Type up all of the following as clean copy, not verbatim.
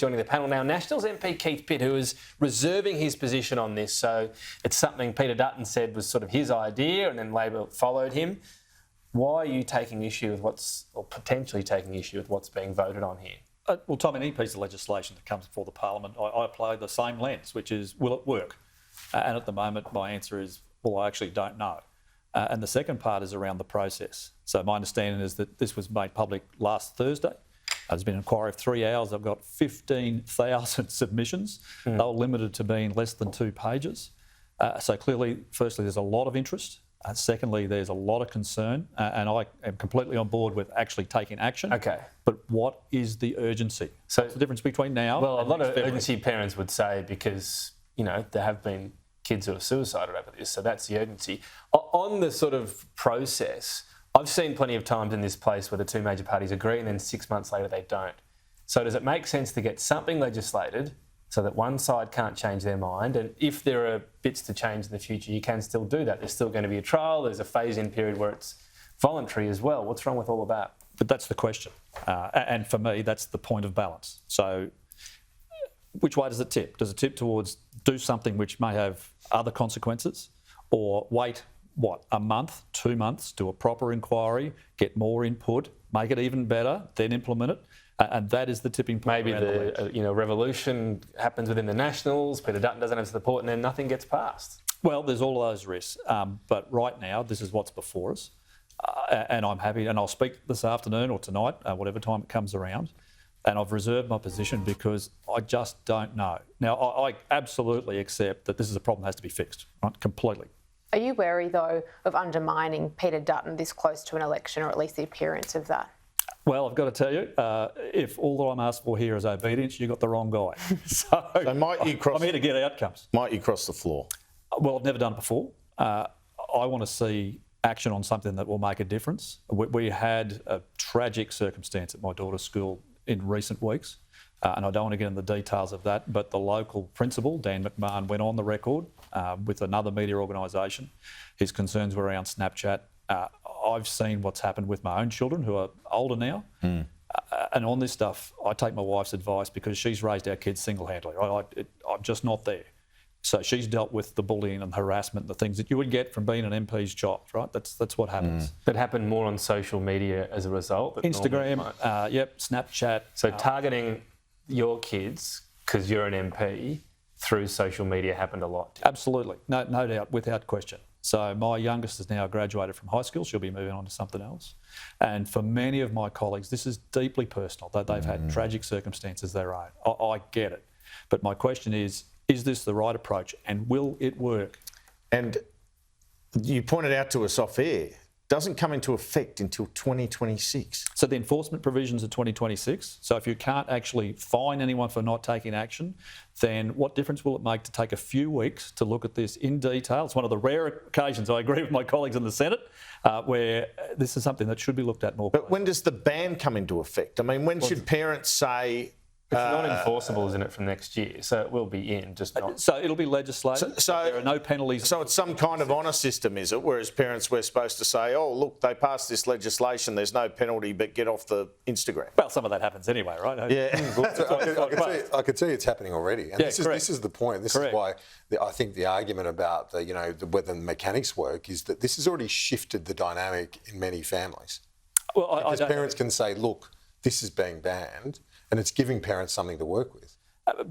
joining the panel now. Nationals MP Keith Pitt, who is reserving his position on this. So it's something Peter Dutton said was sort of his idea and then Labor followed him. Why are you taking issue with potentially taking issue with what's being voted on here? Well, Tom, any piece of legislation that comes before the Parliament, I apply the same lens, which is, will it work? And at the moment, my answer is, well, I actually don't know. And the second part is around the process. So my understanding is that this was made public last Thursday. There's been an inquiry of 3 hours. I've got 15,000 submissions. They were limited to being less than 2 pages. So clearly, firstly, there's a lot of interest. Secondly, there's a lot of concern, and I am completely on board with actually taking action. Okay. But what is the urgency? So what's the difference between now and a lot of February? urgency parents would say because, there have been kids who have suicided over this, so that's the urgency. On the sort of process, I've seen plenty of times in this place where the 2 major parties agree and then 6 months later they don't. So does it make sense to get something legislated so that one side can't change their mind, and if there are bits to change in the future, you can still do that? There's still going to be a trial, there's a phase-in period where it's voluntary as well. What's wrong with all of that? But that's the question. And for me, that's the point of balance. So which way does it tip? Does it tip towards do something which may have other consequences, or wait, a month, 2 months, do a proper inquiry, get more input, make it even better, then implement it? And that is the tipping point. Maybe the revolution happens within the Nationals, Peter Dutton doesn't have support, and then nothing gets passed. Well, there's all of those risks. But right now, this is what's before us. And I'm happy, and I'll speak this afternoon or tonight, whatever time it comes around. And I've reserved my position because I just don't know. Now, I absolutely accept that this is a problem that has to be fixed, right? Completely. Are you wary, though, of undermining Peter Dutton this close to an election, or at least the appearance of that? Well, I've got to tell you, if all that I'm asked for here is obedience, you've got the wrong guy. So might you cross? I'm here to get outcomes. Might you cross the floor? Well, I've never done it before. I want to see action on something that will make a difference. We had a tragic circumstance at my daughter's school in recent weeks, and I don't want to get into the details of that, but the local principal, Dan McMahon, went on the record with another media organisation. His concerns were around Snapchat. I've seen what's happened with my own children who are older now. And on this stuff, I take my wife's advice because she's raised our kids single-handedly. I'm just not there. So she's dealt with the bullying and harassment and the things that you would get from being an MP's child, right? That's what happens. That happened more on social media as a result? Instagram, Snapchat. So targeting your kids because you're an MP through social media happened a lot? Absolutely, no doubt, without question. So my youngest has now graduated from high school. She'll be moving on to something else. And for many of my colleagues, this is deeply personal, that they've had tragic circumstances their own. I get it. But my question is this the right approach, and will it work? And you pointed out to us off air, doesn't come into effect until 2026. So the enforcement provisions are 2026. So if you can't actually fine anyone for not taking action, then what difference will it make to take a few weeks to look at this in detail? It's one of the rare occasions, I agree with my colleagues in the Senate, where this is something that should be looked at more closely. But when does the ban come into effect? I mean, when should parents say... It's not enforceable, isn't it, from next year? So it will be in, just not... So it'll be legislated. So there are no penalties. So it's some kind of honour system, is it? Whereas parents, we're supposed to say, oh, look, they passed this legislation, there's no penalty, but get off the Instagram. Well, some of that happens anyway, right? Yeah. I could tell you it's happening already. And this is the point. This is why I think the argument about whether the mechanics work is that this has already shifted the dynamic in many families. Well, because parents can say, look, this is being banned, and it's giving parents something to work with.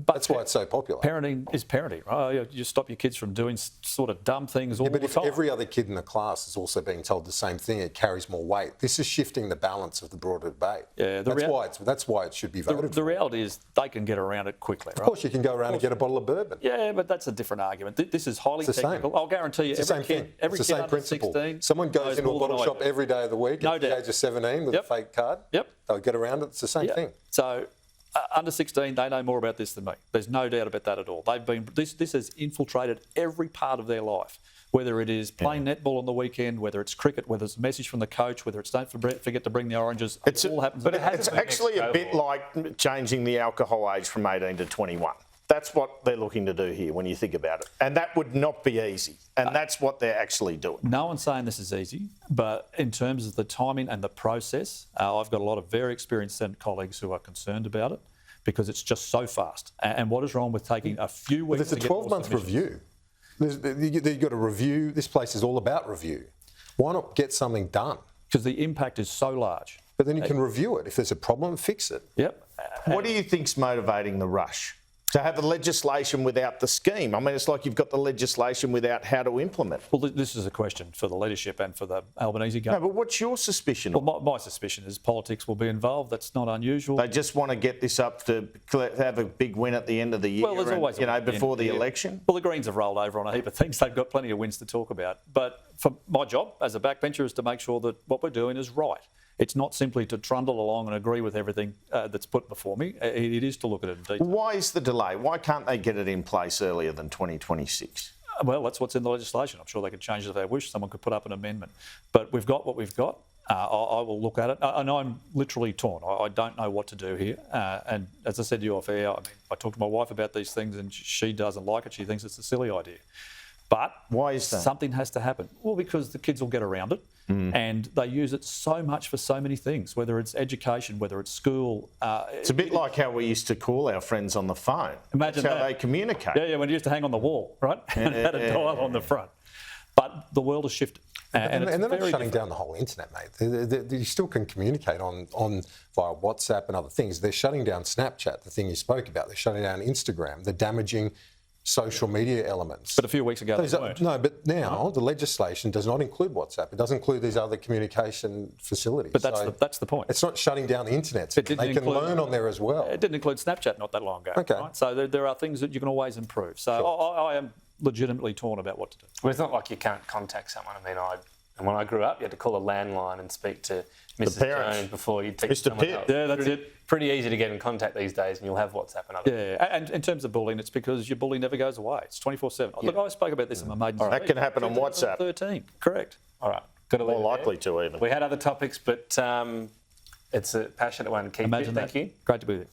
That's why it's so popular. Parenting is parenting, right? You stop your kids from doing sort of dumb things all the time. But if every other kid in the class is also being told the same thing, it carries more weight. This is shifting the balance of the broader debate. Yeah, that's why it should be voted. The reality is they can get around it quickly, right? Of course, you can go around and get a bottle of bourbon. Yeah, but that's a different argument. This is highly technical. I'll guarantee you, every kid under 16, someone goes into a bottle shop every day of the week at the age of 17 with a fake card. They'll get around it. It's the same thing. So under 16, they know more about this than me. There's no doubt about that at all. This has infiltrated every part of their life, whether it is playing netball on the weekend, whether it's cricket, whether it's a message from the coach, whether it's don't forget to bring the oranges. It all happens. But it's actually a bit like changing the alcohol age from 18 to 21. That's what they're looking to do here when you think about it. And that would not be easy. And that's what they're actually doing. No one's saying this is easy, but in terms of the timing and the process, I've got a lot of very experienced Senate colleagues who are concerned about it. because it's just so fast. And what is wrong with taking a few weeks? But there's a 12-month review. You've got to review. This place is all about review. Why not get something done? Because the impact is so large. But then you can review it. If there's a problem, fix it. Yep. What do you think's motivating the rush? To have the legislation without the scheme? I mean, it's like you've got the legislation without how to implement. Well, this is a question for the leadership and for the Albanese No, government. but what's your suspicion? Well, my suspicion is politics will be involved. That's not unusual. They just want to get this up to have a big win at the end of the year. Well, there's always a win at the end before of the the year. election. Well, the Greens have rolled over on a heap of things. They've got plenty of wins to talk about. But for my job as a backbencher is to make sure that what we're doing is right. It's not simply to trundle along and agree with everything that's put before me. It is to look at it in detail. Why is the delay? Why can't they get it in place earlier than 2026? Well, that's what's in the legislation. I'm sure they could change it if they wish. Someone could put up an amendment. But we've got what we've got. I will look at it. And I'm literally torn. I don't know what to do here. And as I said to you off air, I talked to my wife about these things and she doesn't like it. She thinks it's a silly idea. But why is that? Something has to happen. Well, because the kids will get around it and they use it so much for so many things, whether it's education, whether it's school. It's a bit like how we used to call our friends on the phone. Imagine That's how that. they communicate. Yeah, when you used to hang on the wall, right? And had a dial on the front. But the world has shifted. And they're not shutting down the whole internet, mate. You still can communicate on via WhatsApp and other things. They're shutting down Snapchat, the thing you spoke about. They're shutting down Instagram. They're damaging social media elements. But a few weeks ago, they weren't. No, but now the legislation does not include WhatsApp. It does include these other communication facilities. But that's the point. It's not shutting down the internet. They can learn on there as well. It didn't include Snapchat not that long ago. Okay. Right? So there are things that you can always improve. So sure. I am legitimately torn about what to do. Well, it's not like you can't contact someone. I mean, when I grew up, you had to call a landline and speak to Mrs. Jones before you'd teach someone else. Yeah, that's it. Pretty easy to get in contact these days, and you'll have WhatsApp and other. Yeah, and in terms of bullying, it's because your bully never goes away. It's 24/7. Yeah. Look, I spoke about this in my maiden speech. That can happen on WhatsApp. 13, correct. All right, got to more likely to even. We had other topics, but it's a passionate one. Keith, Imagine thank you. Great to be there.